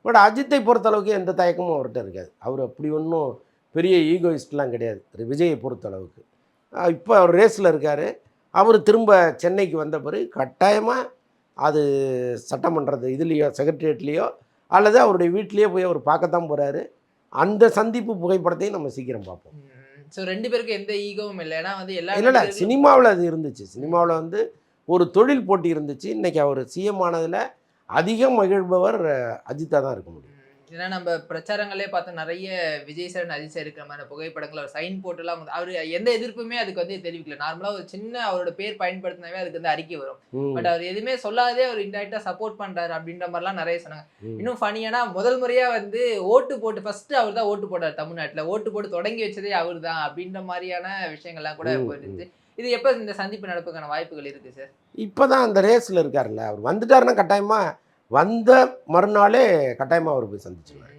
But அஜித்தை பொறுத்தளவுக்கு எந்த தயக்கமும் அவர்கிட்ட இருக்காது. அவர் அப்படி ஒன்றும் பெரிய ஈகோயிஸ்ட்லாம் கிடையாது விஜயை பொறுத்தளவுக்கு. இப்போ அவர் ரேஸில் இருக்கார். அவர் திரும்ப சென்னைக்கு வந்த பிறகு கட்டாயமாக அது சட்டமன்றது இதுலேயோ செக்ரட்டரியேட்லேயோ அல்லது அவருடைய வீட்லேயே போய் அவர் பார்க்கத்தான் போகிறாரு. அந்த சந்திப்பு புகைப்படத்தையும் நம்ம சீக்கிரம் பார்ப்போம். ஸோ 2 பேருக்கும் எந்த ஈகோவும் இல்லை. ஏன்னா வந்து எல்லா இல்லை சினிமாவில் அது இருந்துச்சு. சினிமாவில் வந்து ஒரு தொழில் போட்டி இருந்துச்சு. இன்றைக்கி அவர் சிஎம் ஆனதில் அதிகம் மகிழ்பவர் அஜித்தாக தான் இருக்க முடியும். ஏன்னா நம்ம பிரச்சாரங்களே பார்த்தோம், நிறைய விஜய் சார் அஜித் சார் இருக்கிற மாதிரி புகைப்படங்கள் அவர் சைன் போட்டுலாம் அவர் எந்த எதிர்ப்புமே அதுக்கு வந்து தெரிவிக்கல. நார்மலாக ஒரு சின்ன அவரோட பேர் பயன்படுத்தினாவே அதுக்கு வந்து அறிக்கை வரும். பட் அவர் எதுவுமே சொல்லாதே அவர் இன்டெரக்டா சப்போர்ட் பண்றாரு அப்படின்ற மாதிரிலாம் நிறைய சொன்னாங்க. இன்னும் ஃபனியானா முதல் முறையா வந்து ஓட்டு போட்டு ஃபர்ஸ்ட் அவர் தான் ஓட்டு போட்டார் தமிழ்நாட்டில். ஓட்டு போட்டு தொடங்கி வச்சதே அவர் தான் அப்படின்ற மாதிரியான விஷயங்கள்லாம் கூட போயிருந்து. இது எப்போ இந்த சந்திப்பு நடப்புக்கான வாய்ப்புகள் இருக்கு சார்? இப்போ தான் அந்த ரேஸில் இருக்காருல்ல, அவர் வந்துட்டாருன்னா கட்டாயமாக வந்த மறுநாளே கட்டாயமாக அவர் போய் சந்திச்சுருவார்.